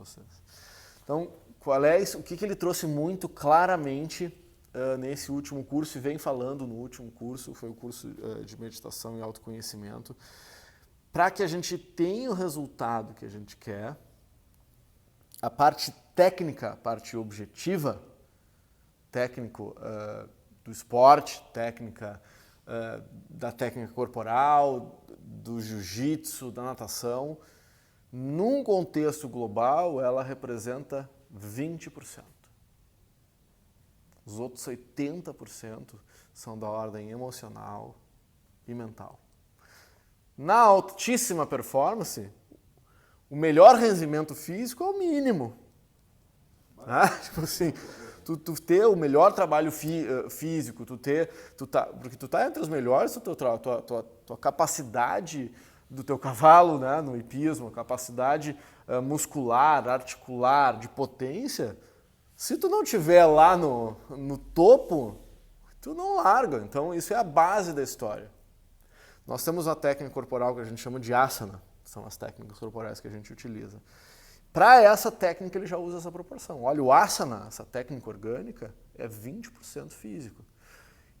vocês. Então, qual é isso? O que ele trouxe muito claramente nesse último curso, e vem falando no último curso, foi o curso de meditação e autoconhecimento, para que a gente tenha o resultado que a gente quer, a parte técnica, a parte objetiva, técnico do esporte, técnica da técnica corporal, do jiu-jitsu, da natação, num contexto global, ela representa 20%. Os outros 80% são da ordem emocional e mental. Na altíssima performance, o melhor rendimento físico é o mínimo. Tipo assim, tu ter o melhor trabalho físico, porque tu tá entre os melhores, tua capacidade do teu cavalo, né, no hipismo, a capacidade muscular, articular, de potência, se tu não tiver lá no topo, tu não larga. Então, isso é a base da história. Nós temos uma técnica corporal que a gente chama de asana, são as técnicas corporais que a gente utiliza. Para essa técnica, ele já usa essa proporção. Olha, o asana, essa técnica orgânica, é 20% físico.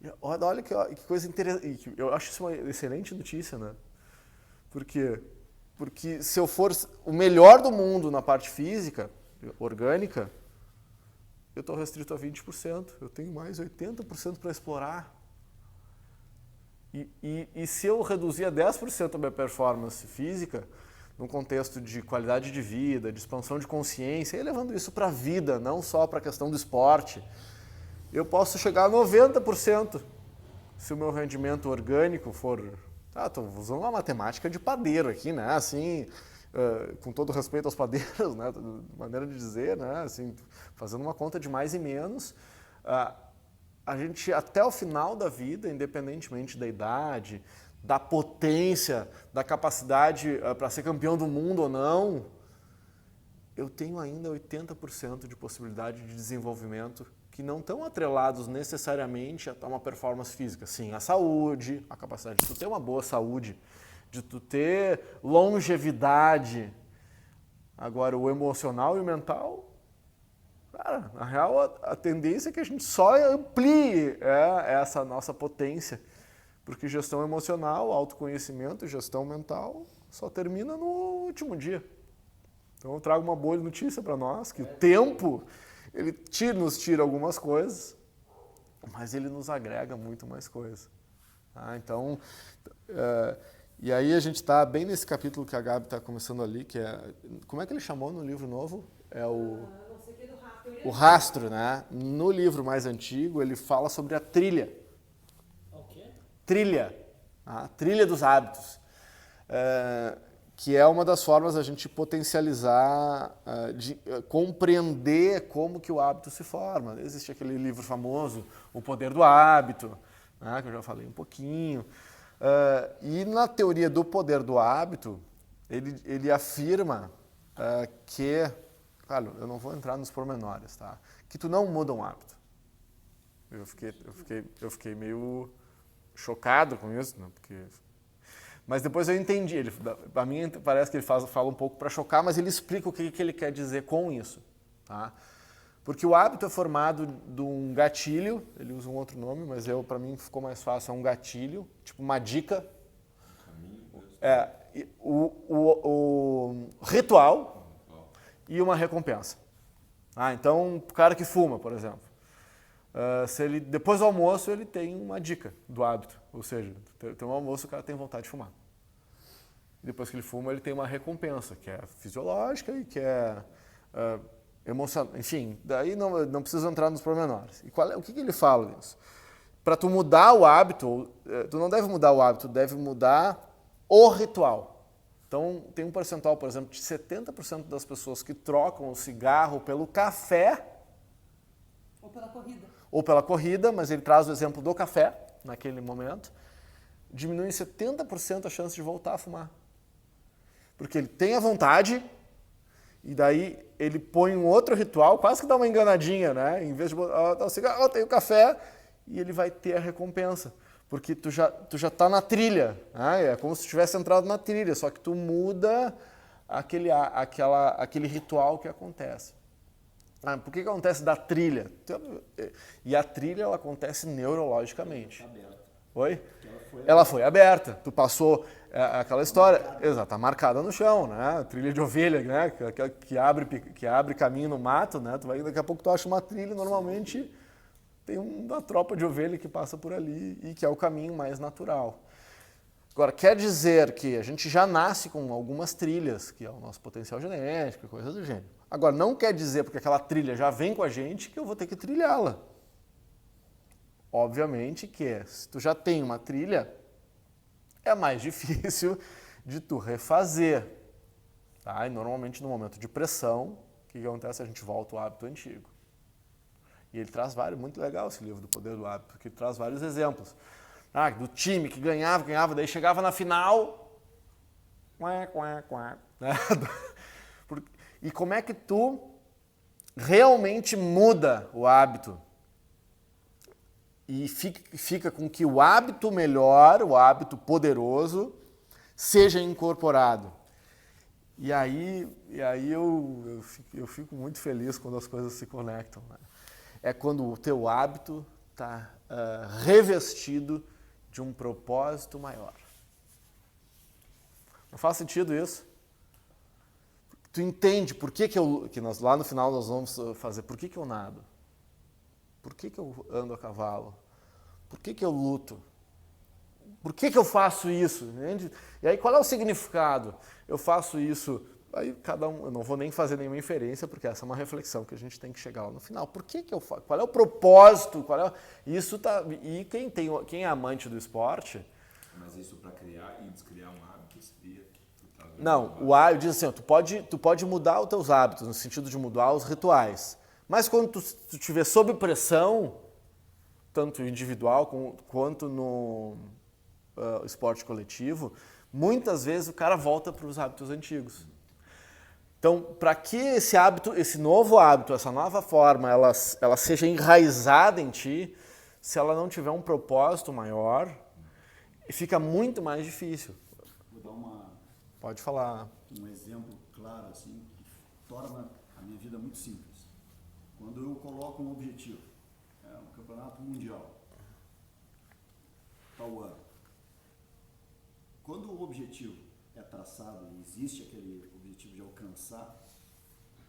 E olha que coisa interessante. Eu acho isso uma excelente notícia, né? Por quê? Porque se eu for o melhor do mundo na parte física, orgânica, eu estou restrito a 20%. Eu tenho mais 80% para explorar. E se eu reduzir a 10% a minha performance física, num contexto de qualidade de vida, de expansão de consciência, e levando isso para a vida, não só para a questão do esporte, eu posso chegar a 90% se o meu rendimento orgânico for... Estou usando uma matemática de padeiro aqui, né? Assim, com todo respeito aos padeiros, né? Maneira de dizer, né? Assim, fazendo uma conta de mais e menos, a gente, até o final da vida, independentemente da idade, da potência, da capacidade para ser campeão do mundo ou não, eu tenho ainda 80% de possibilidade de desenvolvimento que não estão atrelados necessariamente a uma performance física. Sim, a saúde, a capacidade de tu ter uma boa saúde, de tu ter longevidade. Agora, o emocional e o mental, cara, na real, a tendência é que a gente só amplie essa nossa potência. Porque gestão emocional, autoconhecimento, gestão mental só termina no último dia. Então eu trago uma boa notícia para nós, que o tempo, ele nos tira algumas coisas, mas ele nos agrega muito mais coisas. Então, e aí a gente está bem nesse capítulo que a Gabi está começando ali, que é... Como é que ele chamou no livro novo? É o rastro, né? No livro mais antigo, ele fala sobre a trilha. Trilha, a trilha dos hábitos, que é uma das formas da gente potencializar, de compreender como que o hábito se forma. Existe aquele livro famoso, O Poder do Hábito, né, que eu já falei um pouquinho. E na teoria do poder do hábito, ele afirma que, claro, eu não vou entrar nos pormenores, tá? Que tu não muda um hábito. Eu fiquei meio chocado com isso, né? Mas depois eu entendi. Para mim parece que ele fala um pouco para chocar, mas ele explica o que ele quer dizer com isso. Tá? Porque o hábito é formado de um gatilho, ele usa um outro nome, mas para mim ficou mais fácil, é um gatilho, tipo uma dica. O ritual e uma recompensa. Então, o cara que fuma, por exemplo. Se ele, depois do almoço, ele tem uma dica do hábito. Ou seja, tem um almoço, o cara tem vontade de fumar. E depois que ele fuma, ele tem uma recompensa, que é fisiológica e que é emocional. Enfim, daí não precisa entrar nos pormenores. E o que ele fala nisso? Para tu mudar o hábito, tu não deve mudar o hábito, tu deve mudar o ritual. Então, tem um percentual, por exemplo, de 70% das pessoas que trocam o cigarro pelo café. Ou pela corrida, mas ele traz o exemplo do café, naquele momento, diminui em 70% a chance de voltar a fumar. Porque ele tem a vontade, e daí ele põe um outro ritual, quase que dá uma enganadinha, né? Em vez de botar o cigarro, tem o café, e ele vai ter a recompensa. Porque tu já tá na trilha, né? É como se tivesse entrado na trilha, só que tu muda aquele ritual que acontece. Por que acontece da trilha? E a trilha ela acontece neurologicamente. Tá aberta. Oi? Ela foi aberta. Tu passou aquela história. Exato, tá marcada no chão, né? Trilha de ovelha, né? Que abre caminho no mato, né? Daqui a pouco tu acha uma trilha, normalmente tem uma tropa de ovelha que passa por ali e que é o caminho mais natural. Agora, quer dizer que a gente já nasce com algumas trilhas, que é o nosso potencial genético, coisa do gênero. Agora, não quer dizer, porque aquela trilha já vem com a gente, que eu vou ter que trilhá-la. Obviamente que, se tu já tem uma trilha, é mais difícil de tu refazer. Tá? E normalmente, no momento de pressão, o que acontece? A gente volta ao hábito antigo. E ele traz vários, muito legal esse livro do Poder do Hábito, porque ele traz vários exemplos. Do time que ganhava, daí chegava na final. Né? E como é que tu realmente muda o hábito? E fica com que o hábito melhor, o hábito poderoso, seja incorporado. E aí eu fico muito feliz quando as coisas se conectam. Né? É quando o teu hábito está revestido de um propósito maior. Não faz sentido isso? Tu entende por que nós lá no final nós vamos fazer, por que eu nado? Por que eu ando a cavalo? Por que eu luto? Por que eu faço isso? Entende? E aí qual é o significado? Eu faço isso, aí cada um, eu não vou nem fazer nenhuma inferência, porque essa é uma reflexão que a gente tem que chegar lá no final. Por que eu faço? Qual é o propósito? Isso tá, e quem é amante do esporte... Mas isso para criar e descriar um hábito seria... Não, o hábito diz assim, tu pode mudar os teus hábitos, no sentido de mudar os rituais. Mas quando tu estiver sob pressão, tanto individual quanto no esporte coletivo, muitas vezes o cara volta para os hábitos antigos. Então, para que esse hábito, esse novo hábito, essa nova forma, ela seja enraizada em ti, se ela não tiver um propósito maior, fica muito mais difícil. Vou dar Pode falar. Um exemplo claro assim que torna a minha vida muito simples. Quando eu coloco um objetivo, um campeonato mundial, tal ano. Quando o objetivo é traçado e existe aquele objetivo de alcançar,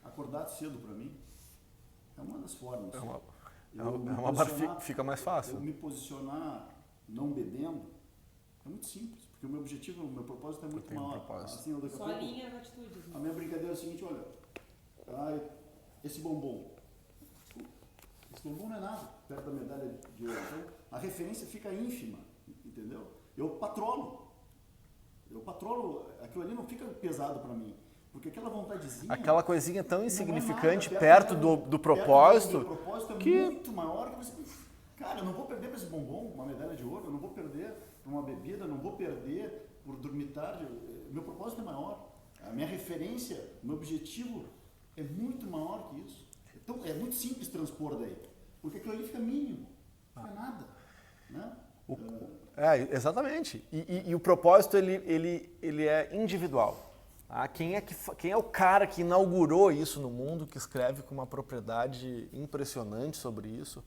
acordar cedo para mim é uma das formas. Fica mais fácil. Eu me posicionar não bebendo é muito simples, porque o meu objetivo, o meu propósito é muito maior. Assim, só alinha as atitudes. Né? A minha brincadeira é a seguinte, olha, esse bombom não é nada perto da medalha de ouro. Então, a referência fica ínfima, entendeu? Eu patrolo, aquilo ali não fica pesado para mim. Porque aquela vontadezinha... Aquela coisinha tão insignificante perto do propósito... O propósito é muito maior que você... Cara, eu não vou perder para esse bombom, uma medalha de ouro, eu não vou perder por uma bebida, eu não vou perder por dormir tarde. Meu propósito é maior. A minha referência, o meu objetivo é muito maior que isso. Então, é muito simples transpor daí. Porque aquilo ali fica mínimo, não fica nada. Né? Exatamente. E o propósito, ele é individual. Quem é o cara que inaugurou isso no mundo, que escreve com uma propriedade impressionante sobre isso,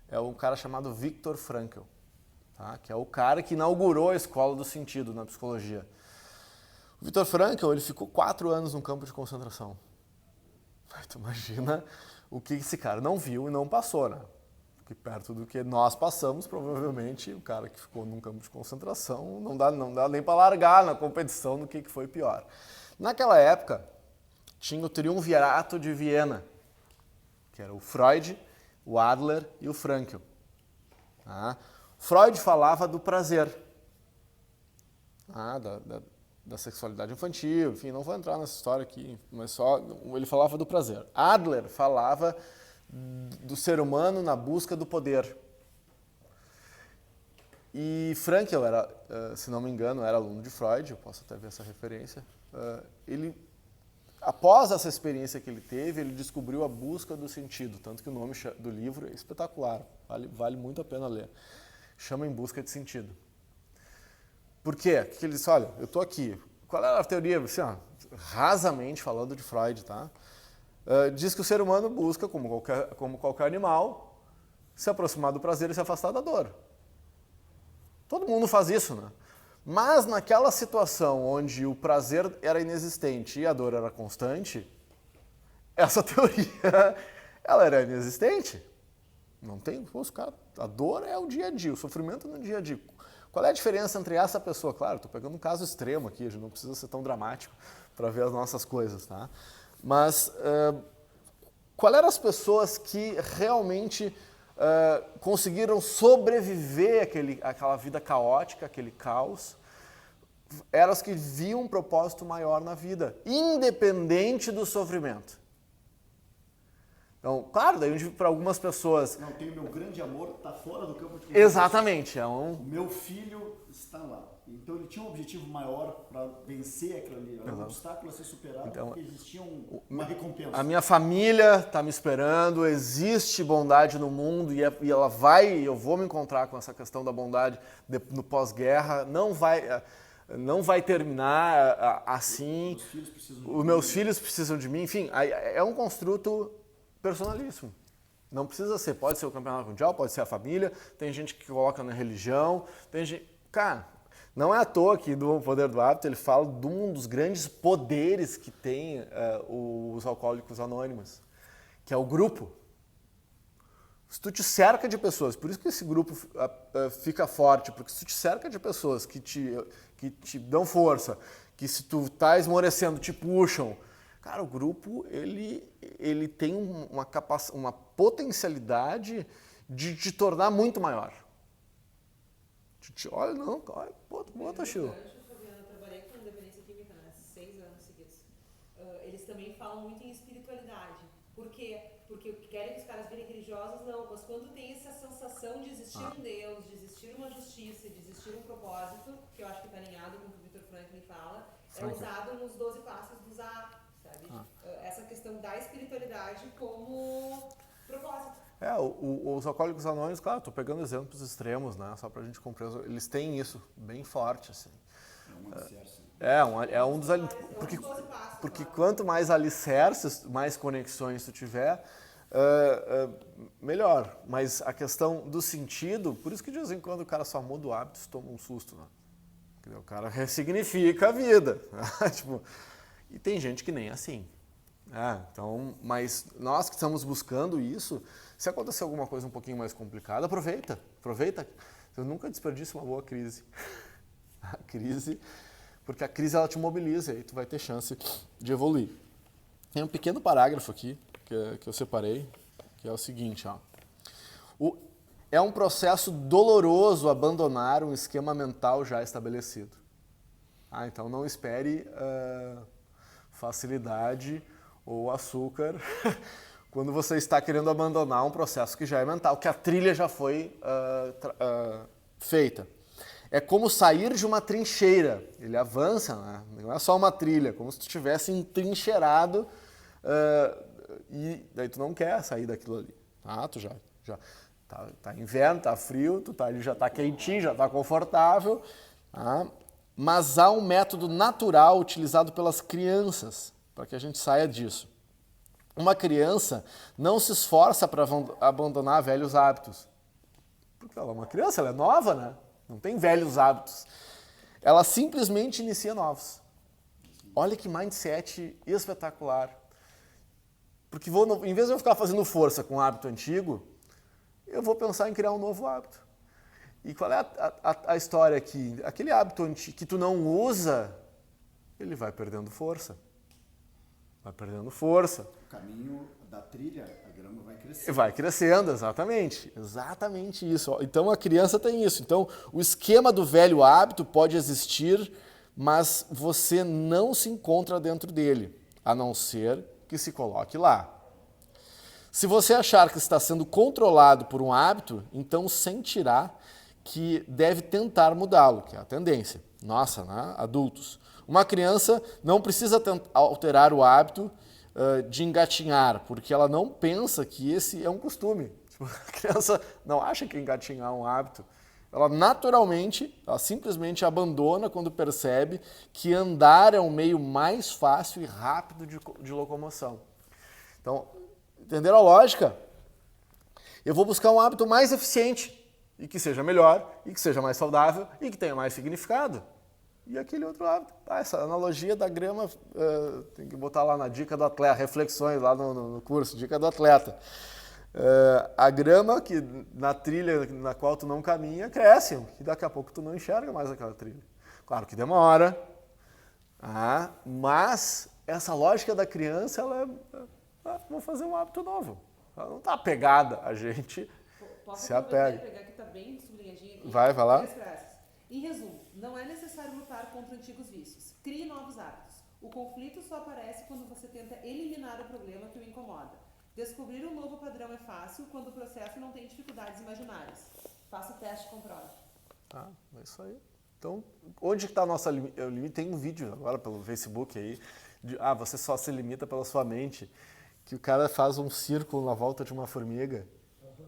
é um cara chamado Viktor Frankl, tá? Que é o cara que inaugurou a escola do sentido na psicologia. O Viktor Frankl, ele ficou 4 anos num campo de concentração. Tu imagina o que esse cara não viu e não passou, né? Porque perto do que nós passamos, provavelmente o cara que ficou num campo de concentração não dá nem para largar na competição no que foi pior. Naquela época, tinha o Triunvirato de Viena, que era o Freud, o Adler e o Frankl. Tá? Freud falava do prazer, da sexualidade infantil, enfim, não vou entrar nessa história aqui, mas só ele falava do prazer. Adler falava do ser humano na busca do poder. E Frankl era, se não me engano, era aluno de Freud, eu posso até ver essa referência. Ele, após essa experiência que ele teve, ele descobriu a busca do sentido, tanto que o nome do livro é espetacular, vale muito a pena ler. Chama Em Busca de Sentido. Por quê? Porque ele disse, olha, eu estou aqui, qual era a teoria, assim, ó, rasamente falando de Freud, tá? Diz que o ser humano busca, como qualquer animal, se aproximar do prazer e se afastar da dor. Todo mundo faz isso, né? Mas naquela situação onde o prazer era inexistente e a dor era constante, essa teoria, ela era inexistente. Não tem, a dor é o dia a dia, o sofrimento no dia a dia. Qual é a diferença entre essa pessoa? Claro, estou pegando um caso extremo aqui, a gente não precisa ser tão dramático para ver as nossas coisas, tá? Mas qual eram as pessoas que realmente conseguiram sobreviver àquela vida caótica, aquele caos? Eram as que viam um propósito maior na vida, independente do sofrimento. Então, claro, daí para algumas pessoas... Não, tem o meu grande amor, está fora do campo de... Exatamente. O meu filho está lá. Então ele tinha um objetivo maior para vencer aquilo ali. Era um obstáculo a ser superado, então, porque existia uma recompensa. A minha família está me esperando, existe bondade no mundo e ela vai, eu vou me encontrar com essa questão da bondade no pós-guerra, não vai terminar assim. Os meus filhos precisam de mim. Enfim, é um construto personalíssimo. Não precisa ser, pode ser o campeonato mundial, pode ser a família, tem gente que coloca na religião, tem gente... Cara, não é à toa que do Poder do Hábito ele fala de um dos grandes poderes que tem os Alcoólicos Anônimos, que é o grupo. Se tu te cerca de pessoas, por isso que esse grupo fica forte, porque se tu te cerca de pessoas que te dão força, que se tu tá esmorecendo, te puxam, cara, o grupo, ele tem uma potencialidade de te tornar muito maior. Olha, não, olha, bota, Chiu. Eu trabalhei com dependência química, né, 6 anos seguidos. Eles também falam muito em espiritualidade. Por quê? Porque querem que os caras virem religiosos, não. Mas quando tem essa sensação de existir um Deus, de existir uma justiça, de existir um propósito, que eu acho que está alinhado com o que o Viktor Frankl fala, é usado nos 12 passos dos hábitos, sabe? Essa questão da espiritualidade como propósito. Os Alcoólicos Anônimos, claro, estou pegando exemplos extremos, né? Só para a gente compreender, eles têm isso bem forte, assim. É um dos porque quanto mais alicerces, mais conexões tu tiver, melhor. Mas a questão do sentido, por isso que de vez em quando o cara só muda o hábito e toma um susto, né? O cara ressignifica a vida. Tipo, e tem gente que nem é assim. Então, mas nós que estamos buscando isso, se acontecer alguma coisa um pouquinho mais complicada, aproveita. Eu nunca desperdiço uma boa crise. A crise, porque a crise ela te mobiliza e aí tu vai ter chance de evoluir. Tem um pequeno parágrafo aqui que eu separei, que é o seguinte, é um processo doloroso abandonar um esquema mental já estabelecido. Então não espere facilidade ou açúcar quando você está querendo abandonar um processo que já é mental, que a trilha já foi feita. É como sair de uma trincheira. Ele avança, né? Não é só uma trilha, como se tu estivesse entrincheirado e daí tu não quer sair daquilo ali. Tu já tá inverno, tá frio, tu já tá quentinho, já tá confortável. Mas há um método natural utilizado pelas crianças para que a gente saia disso. Uma criança não se esforça para abandonar velhos hábitos. Porque ela é uma criança, ela é nova, né? Não tem velhos hábitos. Ela simplesmente inicia novos. Olha que mindset espetacular. Porque em vez de eu ficar fazendo força com um hábito antigo, eu vou pensar em criar um novo hábito. E qual é a história aqui? Aquele hábito que tu não usa, ele vai perdendo força. Vai perdendo força. O caminho da trilha, a grama vai crescendo. Vai crescendo, exatamente. Exatamente isso. Então a criança tem isso. Então o esquema do velho hábito pode existir, mas você não se encontra dentro dele, a não ser que se coloque lá. Se você achar que está sendo controlado por um hábito, então sentirá que deve tentar mudá-lo, que é a tendência. Nossa, né? Adultos. Uma criança não precisa alterar o hábito de engatinhar, porque ela não pensa que esse é um costume. A criança não acha que engatinhar é um hábito. Ela naturalmente, ela simplesmente abandona quando percebe que andar é um meio mais fácil e rápido de locomoção. Então, entenderam a lógica? Eu vou buscar um hábito mais eficiente e que seja melhor, e que seja mais saudável e que tenha mais significado. E aquele outro hábito. Essa analogia da grama, tem que botar lá na dica do atleta, reflexões lá no curso, dica do atleta. A grama que na trilha na qual tu não caminha cresce, e daqui a pouco tu não enxerga mais aquela trilha. Claro que demora, mas essa lógica da criança, ela vou fazer um hábito novo. Ela não está apegada a gente, se apega. Pegar que tá bem sublinhadinho aqui. Vai lá. Em resumo, não é necessário lutar contra antigos vícios. Crie novos hábitos. O conflito só aparece quando você tenta eliminar o problema que o incomoda. Descobrir um novo padrão é fácil quando o processo não tem dificuldades imaginárias. Faça o teste e comprove. É isso aí. Então, onde está a nossa limite? Tem um vídeo agora pelo Facebook aí, de, você só se limita pela sua mente, que o cara faz um círculo na volta de uma formiga.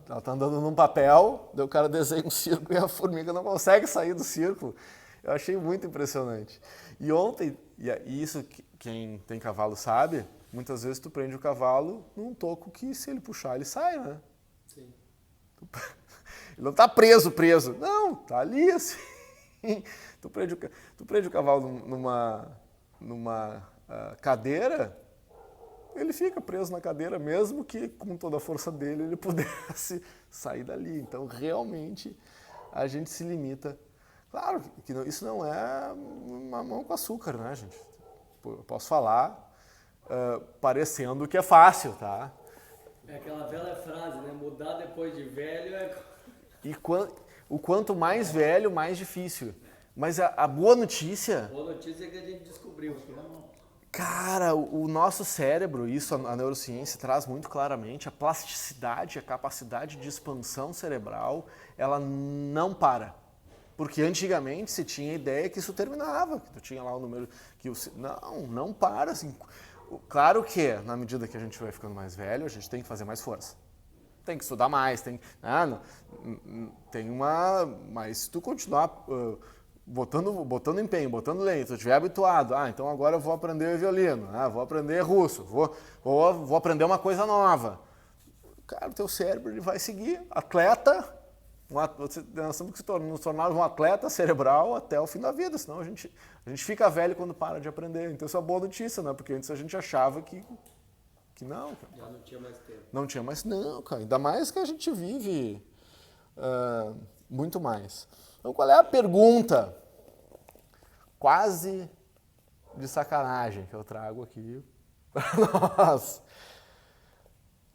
Ela está andando num papel, daí o cara desenha um círculo e a formiga não consegue sair do círculo. Eu achei muito impressionante. E ontem, e isso quem tem cavalo sabe, muitas vezes tu prende o cavalo num toco que se ele puxar ele sai, né? Sim. Ele não está preso. Não, tá ali assim. Tu prende o cavalo numa cadeira, ele fica preso na cadeira, mesmo que com toda a força dele ele pudesse sair dali. Então, realmente, a gente se limita. Claro que isso não é mamão com açúcar, né, gente? Eu posso falar parecendo que é fácil, tá? É aquela velha frase, né? Mudar depois de velho é... E o quanto mais velho, mais difícil. Mas a boa notícia... A boa notícia é que a gente descobriu. Cara, o nosso cérebro, isso a neurociência traz muito claramente, a plasticidade, a capacidade de expansão cerebral, ela não para. Porque antigamente se tinha a ideia que isso terminava, que tu tinha lá o número... Não para. Assim. Claro que, na medida que a gente vai ficando mais velho, a gente tem que fazer mais força. Tem que estudar mais, mas se tu continuar... botando empenho, botando lenha, se eu estiver habituado, então agora eu vou aprender violino, vou aprender russo, vou aprender uma coisa nova. Cara, o teu cérebro ele vai seguir. Atleta, nós temos que nos tornar um atleta cerebral até o fim da vida, senão a gente fica velho quando para de aprender. Então isso é uma boa notícia, né? Porque antes a gente achava que não, cara. Já não tinha mais tempo. Não tinha mais, não, cara. Ainda mais que a gente vive muito mais. Então, qual é a pergunta quase de sacanagem que eu trago aqui para nós?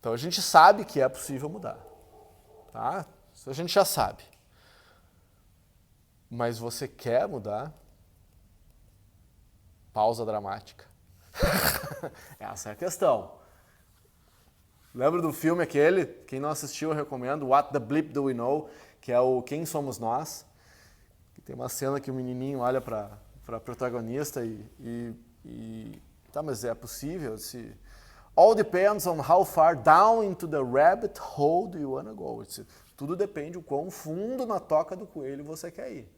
Então, a gente sabe que é possível mudar, tá? Isso a gente já sabe. Mas você quer mudar? Pausa dramática. Essa é a questão. Lembra do filme aquele? Quem não assistiu, eu recomendo. What the Bleep Do We Know? Que é o Quem Somos Nós. Tem uma cena que o menininho olha para a protagonista mas é possível? All depends on how far down into the rabbit hole do you wanna go. Tudo depende do quão fundo na toca do coelho você quer ir.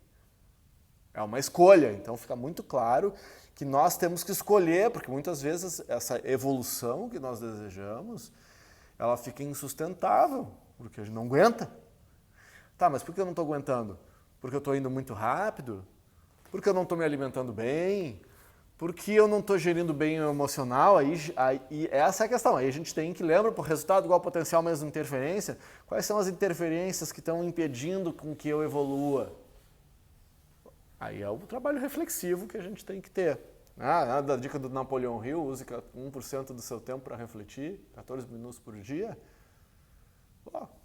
É uma escolha, então fica muito claro que nós temos que escolher, porque muitas vezes essa evolução que nós desejamos, ela fica insustentável, porque a gente não aguenta. Tá, mas por que eu não estou aguentando? Porque eu estou indo muito rápido? Porque eu não estou me alimentando bem? Porque eu não estou gerindo bem o emocional? E essa é a questão. Aí a gente tem que lembrar, por resultado igual potencial menos interferência, quais são as interferências que estão impedindo com que eu evolua? Aí é o trabalho reflexivo que a gente tem que ter. Da dica do Napoleão Hill, use 1% do seu tempo para refletir, 14 minutos por dia.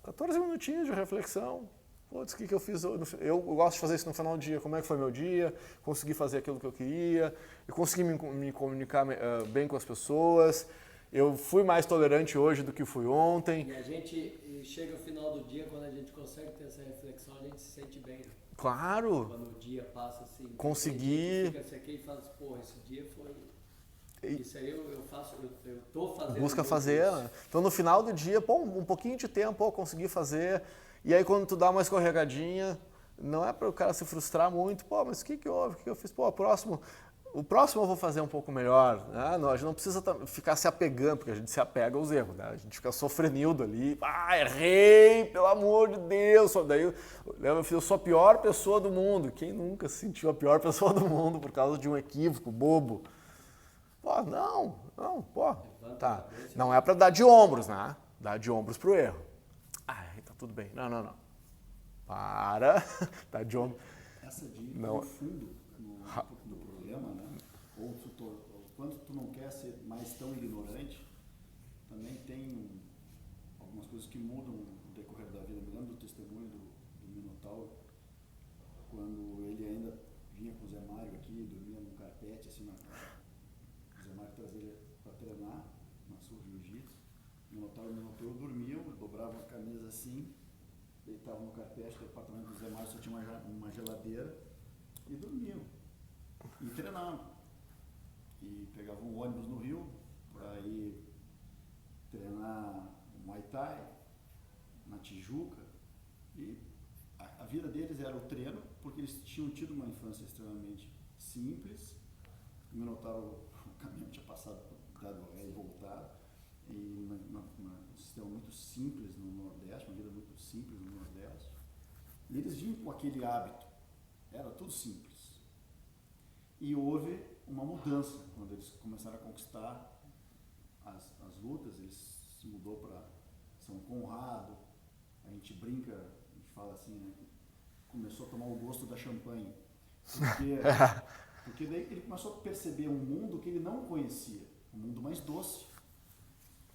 14 minutinhos de reflexão. Putz, o que eu fiz? Eu gosto de fazer isso no final do dia. Como é que foi meu dia? Consegui fazer aquilo que eu queria? Eu consegui me comunicar bem com as pessoas? Eu fui mais tolerante hoje do que fui ontem? E a gente chega ao final do dia, quando a gente consegue ter essa reflexão, a gente se sente bem. Né? Claro! Quando o dia passa assim... Conseguir... Fica aqui e fala assim, porra, esse dia foi... Isso aí eu faço, eu tô fazendo... Busca fazer, né? Então no final do dia, um pouquinho de tempo, consegui fazer... E aí quando tu dá uma escorregadinha, não é para o cara se frustrar muito, pô, mas o que houve, o que eu fiz? Pô, o próximo eu vou fazer um pouco melhor. Né? Não, a gente não precisa ficar se apegando, porque a gente se apega aos erros, né? A gente fica sofrenildo ali, errei, pelo amor de Deus. Daí eu sou a pior pessoa do mundo. Quem nunca se sentiu a pior pessoa do mundo por causa de um equívoco bobo? Pô, não, pô, tá. Não é para dar de ombros, né? Dar de ombros pro erro. Tá tudo bem. Não. Para, dá de ombros. Essa de não. no fundo do problema, né? Ou quando tu não quer ser mais tão ignorante, também tem algumas coisas que mudam no decorrer da vida. Me lembro do testemunho do Minotauro, quando ele ainda vinha com o Zé Mário aqui, dormia num carpete, assim, o Zé Mário trazia ele para treinar na sua jiu-jitsu. O Minotauro dormia, dobrava a camisa assim, deitava no carpete do apartamento do Zé Mário, só tinha uma geladeira, e dormiam. E treinavam. E pegavam um ônibus no Rio para ir treinar Muay Thai, na Tijuca. E a vida deles era o treino, porque eles tinham tido uma infância extremamente simples. O Minotauro, o caminhão tinha passado, dado ré e voltado. E um sistema muito simples no Nordeste, uma vida muito simples no Nordeste. E eles vinham com aquele hábito. Era tudo simples. E houve uma mudança quando eles começaram a conquistar as lutas. Eles se mudou para São Conrado. A gente brinca, a gente fala assim, né? Começou a tomar o gosto da champanhe. Porque daí ele começou a perceber um mundo que ele não conhecia. Um mundo mais doce.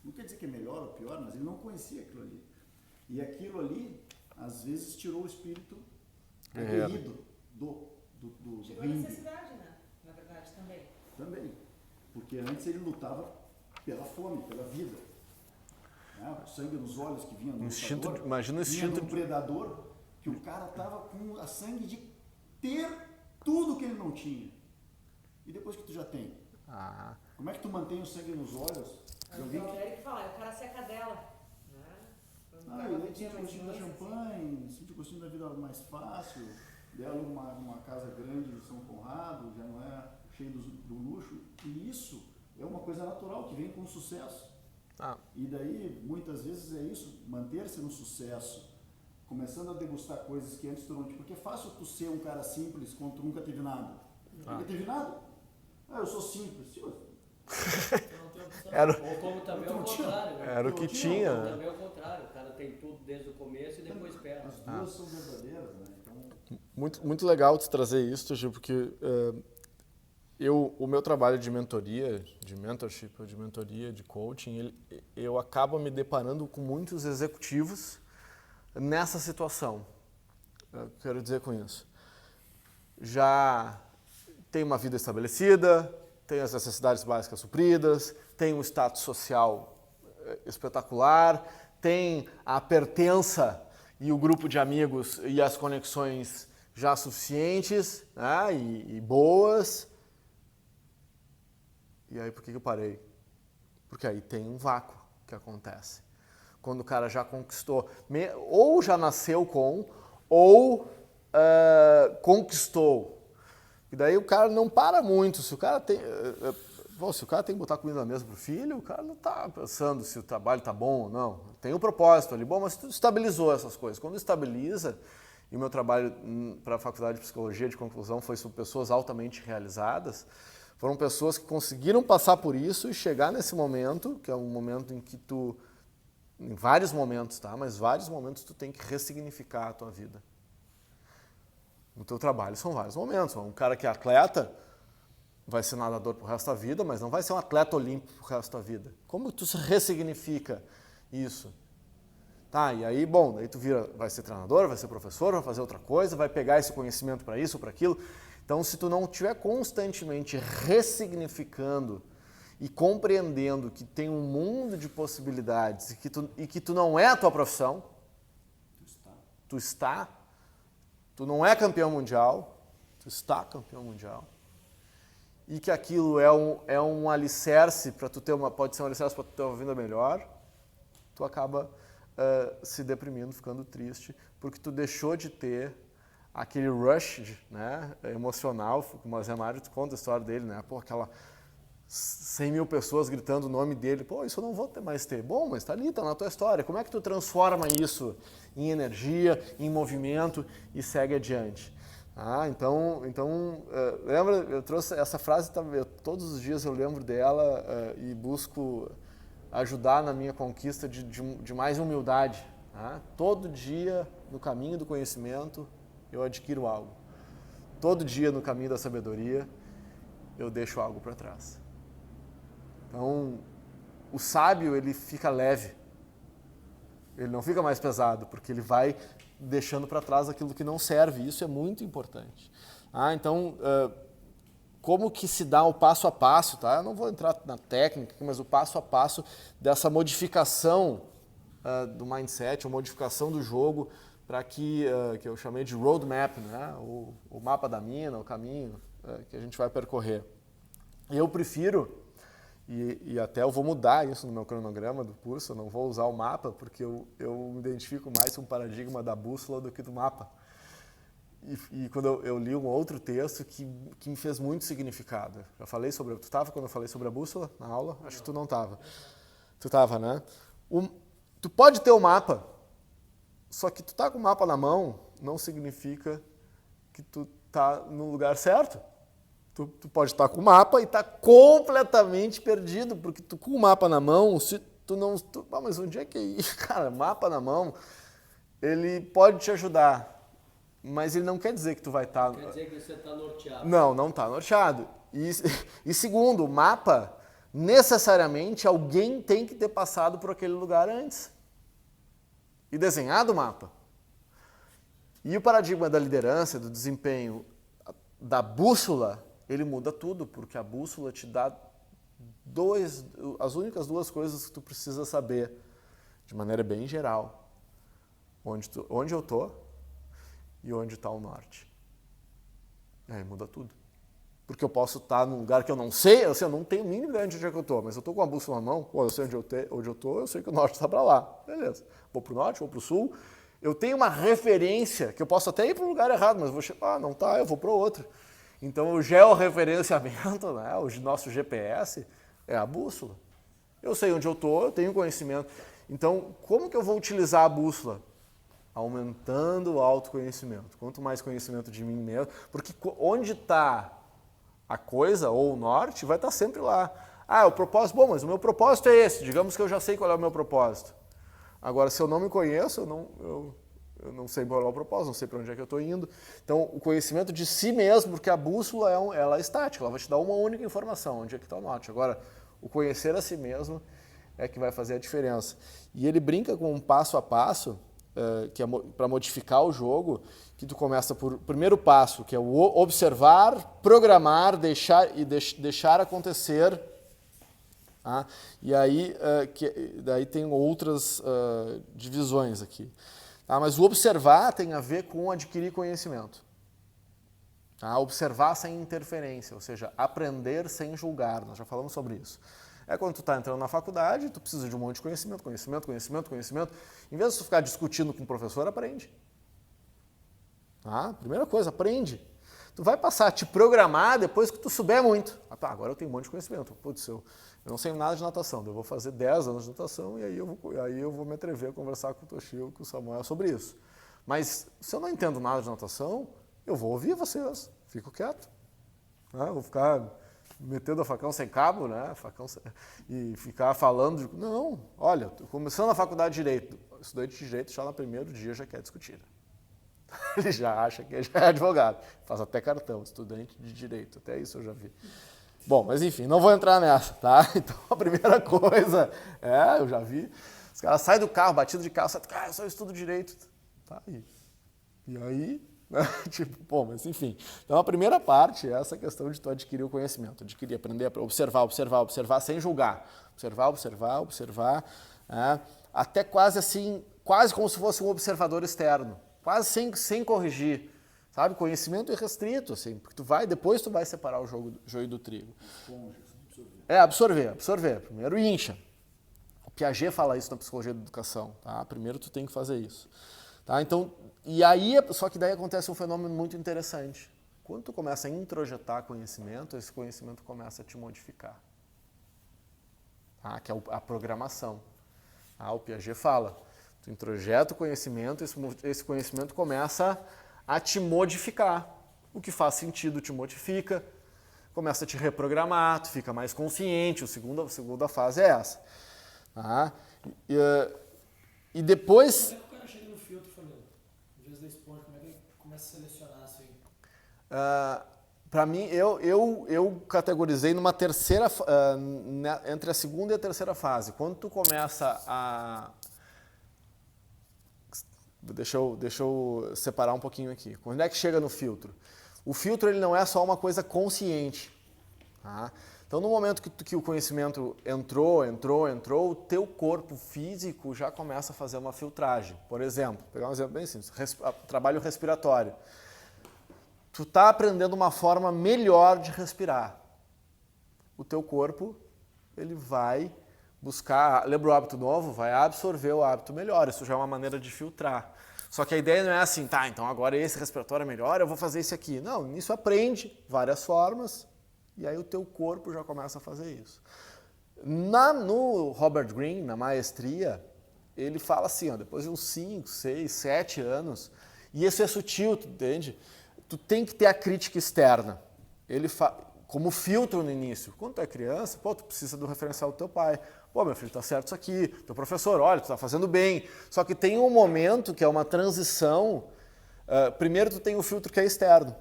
Não quer dizer que é melhor ou pior, mas ele não conhecia aquilo ali. E aquilo ali, às vezes, tirou o espírito aguerrido do tirou a necessidade, né? Na verdade, também. Também. Porque antes ele lutava pela fome, pela vida. Né? O sangue nos olhos que vinha do lutador, imagina o instinto do predador, que o cara estava com a sangue de ter tudo que ele não tinha. E depois que tu já tem? Como é que tu mantém o sangue nos olhos? O Eric fala, o cara seca dela. Ele sente o gostinho da champanhe, sente o gostinho da vida mais fácil, dela uma casa grande em São Conrado, já não é cheio do luxo. E isso é uma coisa natural que vem com o sucesso. E daí, muitas vezes é isso, manter-se no sucesso, começando a degustar coisas que antes tu não tinha. Porque é fácil tu ser um cara simples quando tu nunca teve nada. Nunca teve nada? Eu sou simples. Ou como também é o contrário. Né? Era o que tinha. Também é o contrário. O cara tem tudo desde o começo e depois perde. As duas são verdadeiras, né? Então... Muito legal de trazer isso, Gil, porque o meu trabalho de mentoria, de mentorship, de mentoria, de coaching, eu acabo me deparando com muitos executivos nessa situação. Eu quero dizer com isso. Já tem uma vida estabelecida, tem as necessidades básicas supridas, tem um status social espetacular, tem a pertença e o grupo de amigos e as conexões já suficientes, né, e boas. E aí por que eu parei? Porque aí tem um vácuo que acontece. Quando o cara já conquistou, ou já nasceu com, ou conquistou. E daí o cara não para muito. Se o cara tem que botar comida na mesa pro filho, o cara não está pensando se o trabalho está bom ou não. Tem um propósito ali. Bom, mas tu estabilizou essas coisas. Quando estabiliza, e o meu trabalho para a Faculdade de Psicologia de conclusão foi sobre pessoas altamente realizadas, foram pessoas que conseguiram passar por isso e chegar nesse momento, que é um momento em que tu, em vários momentos, tá? Mas vários momentos tu tem que ressignificar a tua vida. No teu trabalho são vários momentos. Um cara que é atleta vai ser nadador pro resto da vida, mas não vai ser um atleta olímpico pro resto da vida. Como tu se ressignifica isso? Tá, e aí, bom, daí tu vai ser treinador, vai ser professor, vai fazer outra coisa, vai pegar esse conhecimento para isso ou para aquilo. Então, se tu não estiver constantemente ressignificando e compreendendo que tem um mundo de possibilidades e que tu não é a tua profissão, tu não é campeão mundial, tu está campeão mundial, e que aquilo é um alicerce para tu ter pode ser um alicerce para tu ter uma vida melhor, tu acaba se deprimindo, ficando triste, porque tu deixou de ter aquele rush, né, emocional, como o Zé Mário conta a história dele, né, pô, aquela 100 mil pessoas gritando o nome dele, pô, isso eu não vou mais ter. Bom, mas tá ali, tá na tua história. Como é que tu transforma isso em energia, em movimento e segue adiante? Então, lembra, eu trouxe essa frase, todos os dias eu lembro dela e busco ajudar na minha conquista de mais humildade. Tá? Todo dia, no caminho do conhecimento, eu adquiro algo. Todo dia, no caminho da sabedoria, eu deixo algo para trás. Então, o sábio, ele fica leve. Ele não fica mais pesado, porque ele vai deixando para trás aquilo que não serve. Isso é muito importante. Então, como que se dá o passo a passo, tá? Eu não vou entrar na técnica, mas o passo a passo dessa modificação do mindset, a modificação do jogo, para que eu chamei de roadmap, né? O mapa da mina, o caminho que a gente vai percorrer. Eu prefiro, e até eu vou mudar isso no meu cronograma do curso, eu não vou usar o mapa, porque eu me identifico mais com o paradigma da bússola do que do mapa. E quando eu li um outro texto que me fez muito significado. Eu falei sobre... Tu estava quando eu falei sobre a bússola na aula? Acho que tu não estava. Tu estava, né? Tu pode ter o mapa, só que tu tá com o mapa na mão não significa que tu tá no lugar certo. Tu pode estar com o mapa e estar completamente perdido, porque tu com o mapa na mão, se tu não... mas onde é que é isso? Cara, mapa na mão, ele pode te ajudar, mas ele não quer dizer que tu vai estar... Quer dizer que você está norteado. Não está norteado. E segundo, o mapa, necessariamente alguém tem que ter passado por aquele lugar antes e desenhado o mapa. E o paradigma da liderança, do desempenho, da bússola, ele muda tudo, porque a bússola te dá as únicas duas coisas que tu precisa saber, de maneira bem geral. Onde eu estou e onde está o norte. Aí muda tudo. Porque eu posso estar num lugar que eu não sei, eu não tenho nem ideia de onde é que eu estou, mas eu estou com a bússola na mão, eu sei onde eu estou, eu sei que o norte está para lá. Beleza. Vou para o norte, vou para o sul. Eu tenho uma referência, que eu posso até ir para um lugar errado, mas vou chegar, não tá, eu vou para o outro. Então, o georreferenciamento, né, o nosso GPS, é a bússola. Eu sei onde eu estou, eu tenho conhecimento. Então, como que eu vou utilizar a bússola? Aumentando o autoconhecimento. Quanto mais conhecimento de mim mesmo, porque onde está a coisa, ou o norte, vai estar sempre lá. O propósito, bom, mas o meu propósito é esse. Digamos que eu já sei qual é o meu propósito. Agora, se eu não me conheço, eu não sei qual é o propósito, não sei para onde é que eu estou indo. Então, o conhecimento de si mesmo, porque a bússola ela é estática, ela vai te dar uma única informação, onde é que está o norte. Agora, o conhecer a si mesmo é que vai fazer a diferença. E ele brinca com um passo a passo, que é para modificar o jogo, que tu começa por primeiro passo, que é o observar, programar, deixar acontecer. E aí, daí tem outras divisões aqui. Mas o observar tem a ver com adquirir conhecimento. Observar sem interferência, ou seja, aprender sem julgar. Nós já falamos sobre isso. É quando tu está entrando na faculdade, tu precisa de um monte de conhecimento. Em vez de tu ficar discutindo com o professor, aprende. Primeira coisa, aprende. Tu vai passar a te programar depois que tu souber muito. Agora eu tenho um monte de conhecimento. Putz, eu não sei nada de natação, eu vou fazer 10 anos de natação e aí eu vou me atrever a conversar com o Toshio, com o Samuel sobre isso. Mas se eu não entendo nada de natação, eu vou ouvir vocês, fico quieto. Vou ficar metendo a facão sem cabo, né? E ficar falando de... Não, olha, começando a faculdade de Direito, estudante de Direito já no primeiro dia já quer discutir. Ele já acha que já é advogado, faz até cartão, estudante de Direito, até isso eu já vi. Bom, mas enfim, não vou entrar nessa, tá? Então a primeira coisa, eu já vi, os caras saem do carro, batido de carro, eu só estudo Direito. Tá aí. E aí, né? Mas enfim. Então a primeira parte é essa questão de tu adquirir o conhecimento, aprender a observar sem julgar. Observar, até quase assim, quase como se fosse um observador externo, quase sem corrigir. Sabe, conhecimento irrestrito, assim, porque depois tu vai separar o joio do trigo. Absorver. Primeiro incha. O Piaget fala isso na psicologia da educação, tá? Primeiro tu tem que fazer isso. Tá? Então, e aí, só que daí acontece um fenômeno muito interessante. Quando tu começa a introjetar conhecimento, esse conhecimento começa a te modificar. Tá? Que é a programação. O Piaget fala, tu introjeta o conhecimento, esse conhecimento começa a te modificar. O que faz sentido te modifica, começa a te reprogramar, tu fica mais consciente, a segunda fase é essa. Tá? E depois... Como é que o cara chega no filtro, Fernando? Em vez da esponja, como é que ele começa a selecionar assim? Para mim, eu categorizei numa terceira, entre a segunda e a terceira fase. Quando tu começa a... Deixa eu separar um pouquinho aqui. Quando é que chega no filtro? O filtro ele não é só uma coisa consciente. Tá? Então, no momento que o conhecimento entrou, o teu corpo físico já começa a fazer uma filtragem. Por exemplo, vou pegar um exemplo bem simples, trabalho respiratório. Tu está aprendendo uma forma melhor de respirar. O teu corpo, ele vai buscar, lembra o hábito novo? Vai absorver o hábito melhor. Isso já é uma maneira de filtrar. Só que a ideia não é assim, tá, então agora esse respiratório é melhor, eu vou fazer esse aqui. Não, nisso aprende várias formas e aí o teu corpo já começa a fazer isso. No Robert Greene, na maestria, ele fala assim, ó, depois de uns 5, 6, 7 anos, e isso é sutil, tu entende? Tu tem que ter a crítica externa. Ele como filtro no início. Quando tu é criança, pô, tu precisa do referencial do teu pai. Pô, meu filho, tá certo isso aqui. Teu professor, olha, tu tá fazendo bem. Só que tem um momento que é uma transição. Primeiro tu tem o filtro que é externo.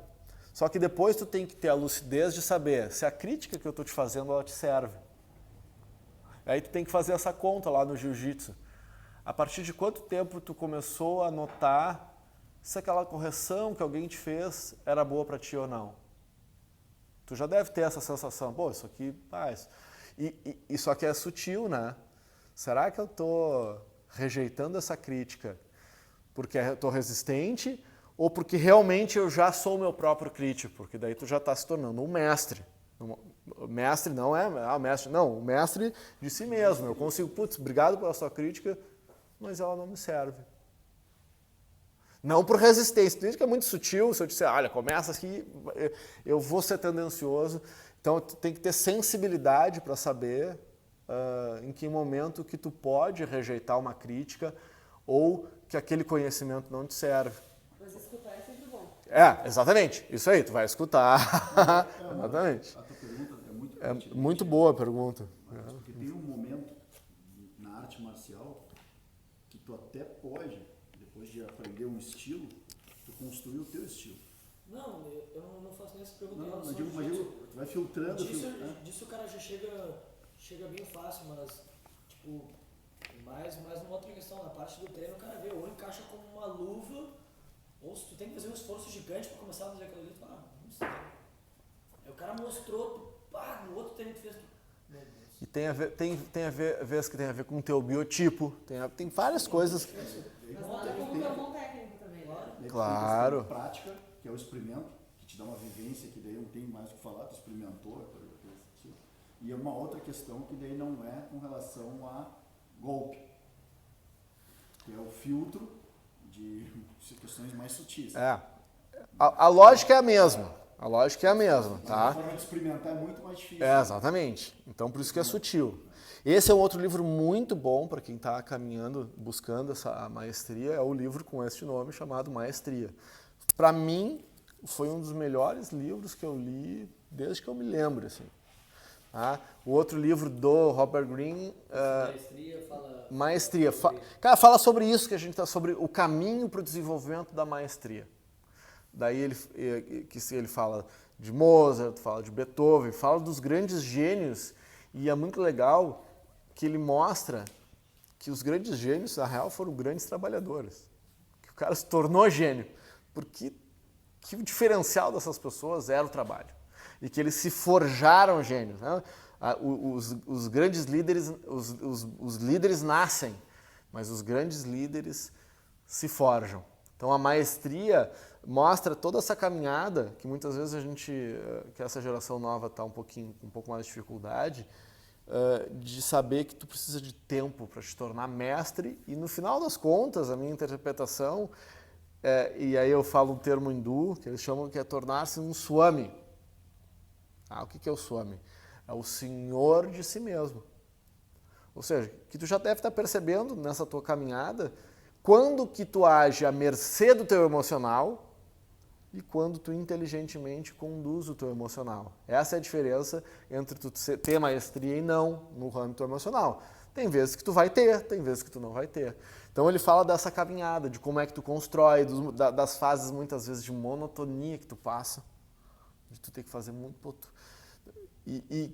Só que depois tu tem que ter a lucidez de saber se a crítica que eu tô te fazendo, ela te serve. Aí tu tem que fazer essa conta lá no jiu-jitsu. A partir de quanto tempo tu começou a notar se aquela correção que alguém te fez era boa para ti ou não? Tu já deve ter essa sensação, pô, isso aqui faz. E só que é sutil, né? Será que eu tô rejeitando essa crítica porque eu tô resistente ou porque realmente eu já sou o meu próprio crítico? Porque daí tu já está se tornando um mestre. O mestre não é mestre, não, o mestre de si mesmo. Eu consigo, putz, obrigado pela sua crítica, mas ela não me serve. Não por resistência. Isso que é muito sutil, se eu disser, olha, começa aqui, eu vou ser tendencioso. Então, tu tem que ter sensibilidade para saber em que momento que tu pode rejeitar uma crítica ou que aquele conhecimento não te serve. Mas escutar é sempre bom. Exatamente. Isso aí, tu vai escutar. Exatamente. A tua pergunta é muito É pertinente. muito boa a pergunta. Porque tem um momento na arte marcial que tu até pode, depois de aprender um estilo, tu construir o teu estilo. Não, eu não faço nem essa pergunta. Não, mas digo, tu vai filtrando. Disso o cara já chega bem fácil, mas, tipo, mais uma outra questão, na parte do treino o cara vê, ou encaixa como uma luva, ou se tu tem que fazer um esforço gigante pra começar a fazer aquilo ali, tu fala, não sei. Aí o cara mostrou, pá, no outro treino tu fez, meu Deus. E tem a ver vezes que tem a ver com o teu biotipo, tem várias coisas. Mas nada como um bom técnico também, né? Claro. Tem a prática, que é o experimento, que te dá uma vivência, que daí não tem mais o que falar, tu experimentou. E é uma outra questão que daí não é com relação a golpe, que é o filtro de questões mais sutis. A lógica é a mesma. A lógica é a mesma, tá? A forma de experimentar é muito mais difícil. Exatamente. Então, por isso que é sutil. Esse é um outro livro muito bom para quem está caminhando, buscando essa maestria, é o livro com este nome chamado Maestria. Para mim, foi um dos melhores livros que eu li desde que eu me lembro, assim. Tá? O outro livro do Robert Greene, Maestria. Cara, fala sobre isso que a gente está, sobre o caminho para o desenvolvimento da maestria. Daí ele fala de Mozart, fala de Beethoven, fala dos grandes gênios, e é muito legal que ele mostra que os grandes gênios, na real, foram grandes trabalhadores. Que o cara se tornou gênio, porque que o diferencial dessas pessoas era o trabalho. E que eles se forjaram gênios. Né? Os grandes líderes, os líderes nascem, mas os grandes líderes se forjam. Então a maestria mostra toda essa caminhada que muitas vezes que essa geração nova está com um pouco mais de dificuldade, de saber que tu precisa de tempo para te tornar mestre e no final das contas, a minha interpretação, e aí eu falo um termo hindu, que eles chamam que é tornar-se um swami. O que é o swami? É o senhor de si mesmo. Ou seja, que tu já deve estar percebendo nessa tua caminhada quando que tu age à mercê do teu emocional e quando tu inteligentemente conduz o teu emocional. Essa é a diferença entre tu ter maestria e não no âmbito emocional. Tem vezes que tu vai ter, tem vezes que tu não vai ter. Então ele fala dessa caminhada, de como é que tu constrói, das fases muitas vezes de monotonia que tu passa, de tu ter que fazer muito... E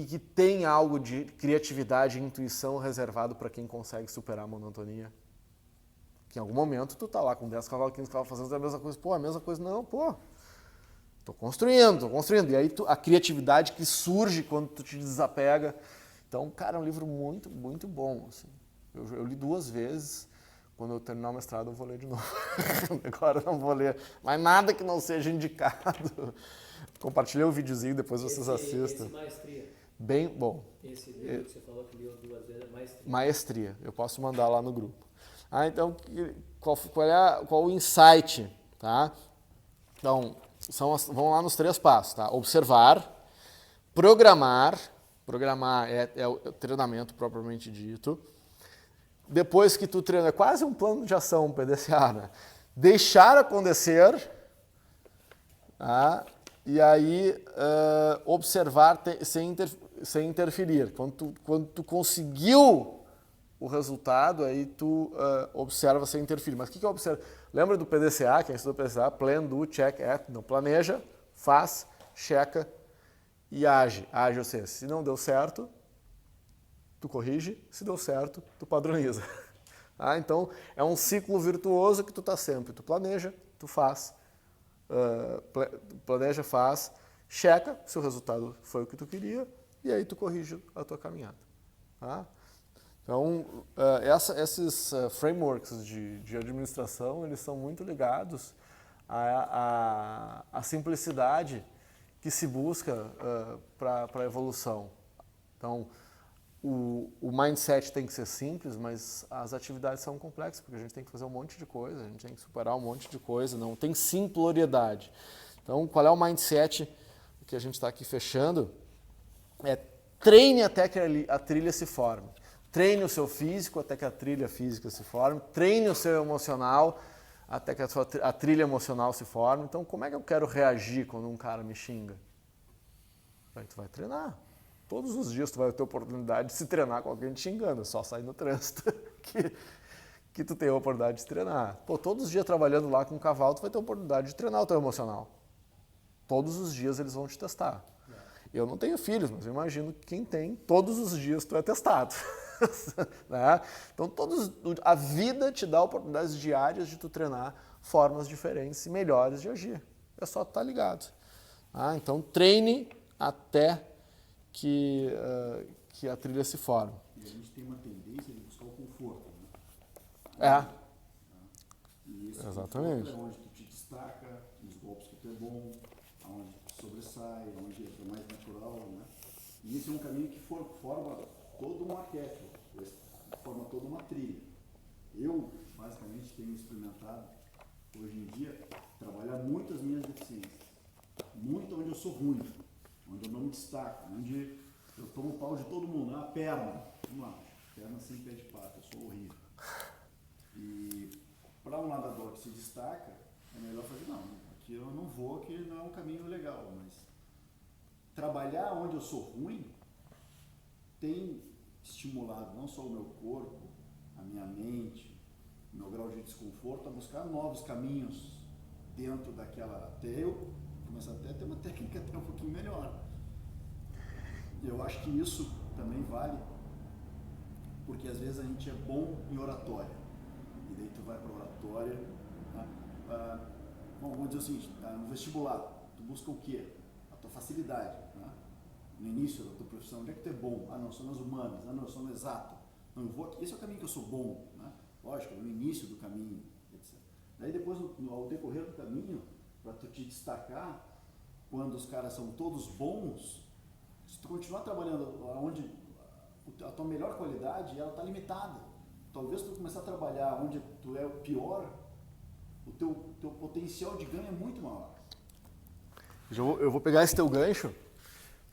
que tem algo de criatividade e intuição reservado para quem consegue superar a monotonia. Que em algum momento tu tá lá com 10 cavalos, 15 cavalos fazendo a mesma coisa. Pô, a mesma coisa não, pô. Tô construindo. E aí a criatividade que surge quando tu te desapega. Então, cara, é um livro muito, muito bom. Assim. Eu li 2 vezes. Quando eu terminar o mestrado eu vou ler de novo. Agora eu não vou ler mais nada que não seja indicado. Compartilhei o videozinho, depois vocês assistam. Esse Maestria. Bem bom. Esse livro que você falou que leu 2 vezes é Maestria. Maestria. Eu posso mandar lá no grupo. Então, qual o insight? Tá? Então, vamos lá nos 3 passos. Tá? Observar, programar é o treinamento propriamente dito. Depois que tu treina, é quase um plano de ação, um PDCA, né? Deixar acontecer, tá? E aí observar sem interferir. Quando tu conseguiu o resultado, aí tu observa sem interferir. Mas o que eu observo? Lembra do PDCA, quem estudou PDCA? Plan, do, check, act. Não, planeja, faz, checa e age. Age, ou seja, se não deu certo, tu corrige. Se deu certo, tu padroniza. Então, é um ciclo virtuoso que tu tá sempre. Tu planeja, tu faz. Planeja, faz, checa se o resultado foi o que tu queria e aí tu corrige a tua caminhada. Tá? Então, esses frameworks de administração, eles são muito ligados à simplicidade que se busca para a evolução. Então, o mindset tem que ser simples, mas as atividades são complexas, porque a gente tem que fazer um monte de coisa, a gente tem que superar um monte de coisa, não tem simploriedade. Então, qual é o mindset que a gente está aqui fechando? Treine até que a trilha se forme. Treine o seu físico até que a trilha física se forme. Treine o seu emocional até que a trilha emocional se forme. Então, como é que eu quero reagir quando um cara me xinga? Aí tu vai treinar. Todos os dias tu vai ter oportunidade de se treinar com alguém te xingando. É só sair no trânsito que tu tem a oportunidade de se treinar. Todos os dias trabalhando lá com um cavalo, tu vai ter a oportunidade de treinar o teu emocional. Todos os dias eles vão te testar. Eu não tenho filhos, mas eu imagino que quem tem, todos os dias tu é testado. Né? Então, a vida te dá oportunidades diárias de tu treinar formas diferentes e melhores de agir. É só tu estar ligado. Então, treine até que a trilha se forme. E a gente tem uma tendência de buscar o conforto. Né? E isso Exatamente. É onde tu te destaca, nos golpes que tu é bom, onde tu sobressai, onde é mais natural. Né? E isso é um caminho que forma todo um arquétipo, forma toda uma trilha. Eu, basicamente, tenho experimentado, hoje em dia, trabalhar muito as minhas deficiências. Muito onde eu sou ruim, onde eu não me destaco, onde eu tomo pau de todo mundo. A perna, vamos lá, perna sem pé de pata, eu sou horrível. E para um nadador que se destaca, é melhor fazer, não, aqui eu não vou, que não é um caminho legal, mas trabalhar onde eu sou ruim tem estimulado não só o meu corpo, a minha mente, o meu grau de desconforto, a buscar novos caminhos dentro daquela, até eu começar até a ter uma técnica até um pouquinho melhor. Eu acho que isso também vale, porque às vezes a gente é bom em oratória, e daí tu vai para oratória, né? Vamos dizer o seguinte, no vestibular, tu busca o quê? A tua facilidade, né? No início da tua profissão, onde é que tu é bom? Não, eu sou nas humanas, não, eu sou no exato, não, eu vou aqui, esse é o caminho que eu sou bom, né? Lógico, no início do caminho, etc. Daí depois, ao decorrer do caminho, para tu te destacar, quando os caras são todos bons, Se tu continuar trabalhando onde a tua melhor qualidade, ela está limitada. Talvez tu começar a trabalhar onde tu é o pior, o teu potencial de ganho é muito maior. Eu vou pegar esse teu gancho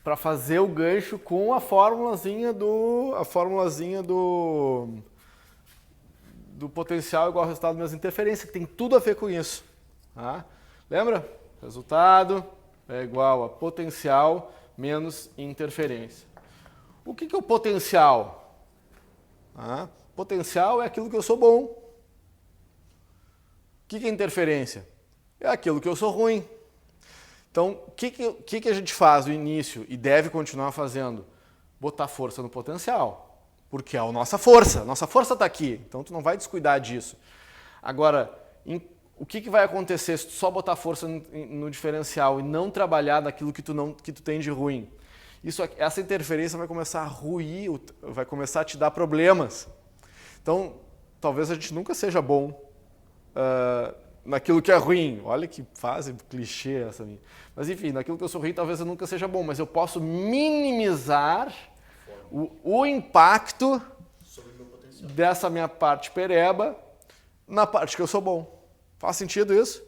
para fazer o gancho com a formulazinha do potencial igual ao resultado menos interferência, que tem tudo a ver com isso. Tá? Lembra? Resultado é igual a potencial menos interferência. O que é o potencial? Potencial é aquilo que eu sou bom. O que é interferência? É aquilo que eu sou ruim. Então, o que a gente faz no início e deve continuar fazendo? Botar força no potencial, porque é a nossa força está aqui, então tu não vai descuidar disso. Agora, o que vai acontecer se tu só botar força no diferencial e não trabalhar naquilo que tu tem de ruim? Essa interferência vai começar a ruir, vai começar a te dar problemas. Então, talvez a gente nunca seja bom naquilo que é ruim. Olha que fase clichê essa minha. Mas enfim, naquilo que eu sou ruim, talvez eu nunca seja bom, mas eu posso minimizar o impacto dessa minha parte pereba na parte que eu sou bom. Faz sentido isso?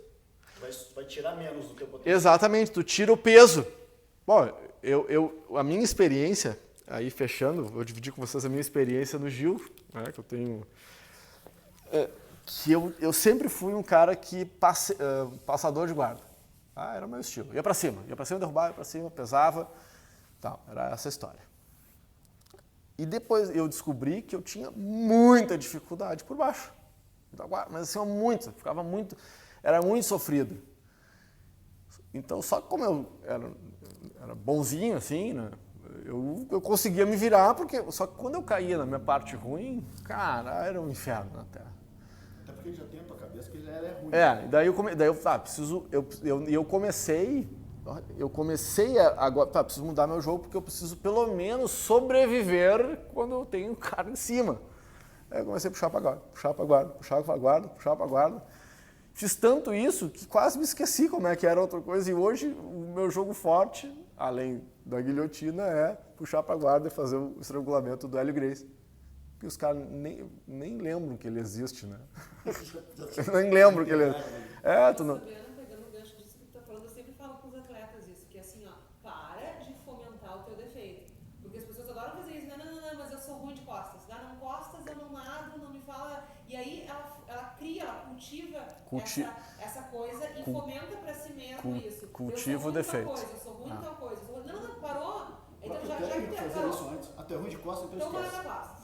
Tu vai tirar menos do teu potencial. Exatamente, tu tira o peso. Bom, a minha experiência, aí fechando, vou dividir com vocês a minha experiência no Gil, né, que eu tenho... que eu sempre fui um cara que passador de guarda. Era o meu estilo. Ia pra cima, derrubava, ia pra cima, pesava, tal. Era essa história. E depois eu descobri que eu tinha muita dificuldade por baixo. Mas assim, era muito sofrido. Então, só que como eu era bonzinho, assim, né, eu conseguia me virar, só que quando eu caía na minha parte ruim, cara, era um inferno na Terra. Até porque ele já tem a tua cabeça que ele é ruim. Eu comecei agora, preciso mudar meu jogo, porque eu preciso pelo menos sobreviver quando eu tenho um cara em cima. Aí eu comecei a puxar para guarda. Fiz tanto isso que quase me esqueci como é que era outra coisa. E hoje o meu jogo forte, além da guilhotina, é puxar para guarda e fazer o estrangulamento do Hélio Gracie. Que os caras nem lembram que ele existe, né? Nem lembro que ele existe. Tu não... Pegando o gancho disso que tu tá falando, eu sempre falo com os atletas isso, que assim, para de fomentar o teu defeito. Porque as pessoas adoram fazer isso, não, mas eu sou ruim de costas. Não costas, eu não nado, não me fala. E aí ela cria, ela cultiva essa coisa e fomenta pra si mesmo isso. Cultiva o defeito. Eu sou ruim em tal coisa. Não, parou. Então já fazer isso antes. Até ruim de costas, então vai esquece. na costas.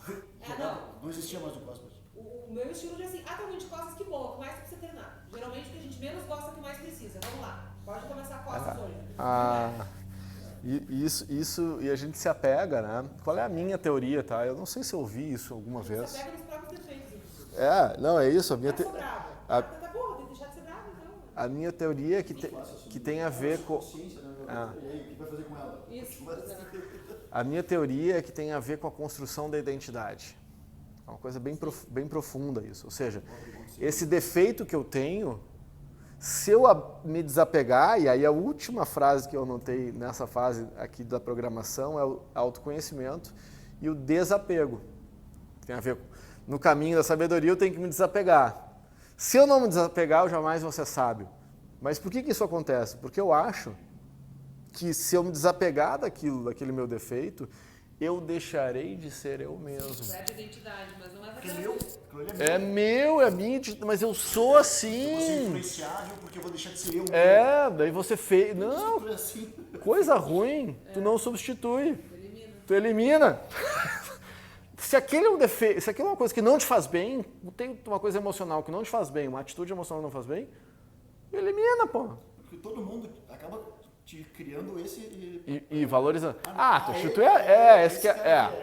Não existia mais o costas. O meu estilo é assim, tá ruim de costas, que bom, que mais tu precisa treinar. Geralmente o que a gente menos gosta é o que mais precisa. Vamos lá, pode começar costas hoje. E a gente se apega, né? Qual é a minha teoria, tá? Eu não sei se eu ouvi isso alguma vez. Se apega nos próprios defeitos, inclusive. Não, é isso. A minha Tá bravo. Tá bom, tem que deixar de ser bravo, então. A minha teoria que tem a ver com... E aí, o que vai fazer com ela? Isso. A minha teoria é que tem a ver com a construção da identidade. É uma coisa bem profunda isso. Ou seja, esse defeito que eu tenho, se eu me desapegar, e aí a última frase que eu anotei nessa fase aqui da programação é o autoconhecimento e o desapego. Tem a ver no caminho da sabedoria, eu tenho que me desapegar. Se eu não me desapegar, eu jamais vou ser sábio. Mas por que isso acontece? Porque eu acho que se eu me desapegar daquele meu defeito, eu deixarei de ser eu mesmo. Perde identidade, mas não é pra É minha, mas eu sou assim. Eu vou ser influenciável porque eu vou deixar de ser eu mesmo. Daí você fez. Não, coisa ruim, tu não substitui. Tu elimina. Se aquele é um defeito, se aquilo é uma coisa que não te faz bem, tem uma coisa emocional que não te faz bem, uma atitude emocional que não faz bem, elimina, pô. Porque todo mundo acaba te criando esse... E valorizando. Tu substitui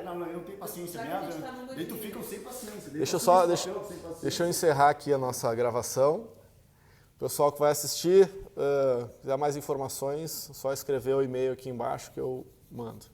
Não, eu não tenho paciência mesmo. Daí tu fica sem paciência. Deixa eu encerrar aqui a nossa gravação. O pessoal que vai assistir, quiser mais informações, só escrever o e-mail aqui embaixo que eu mando.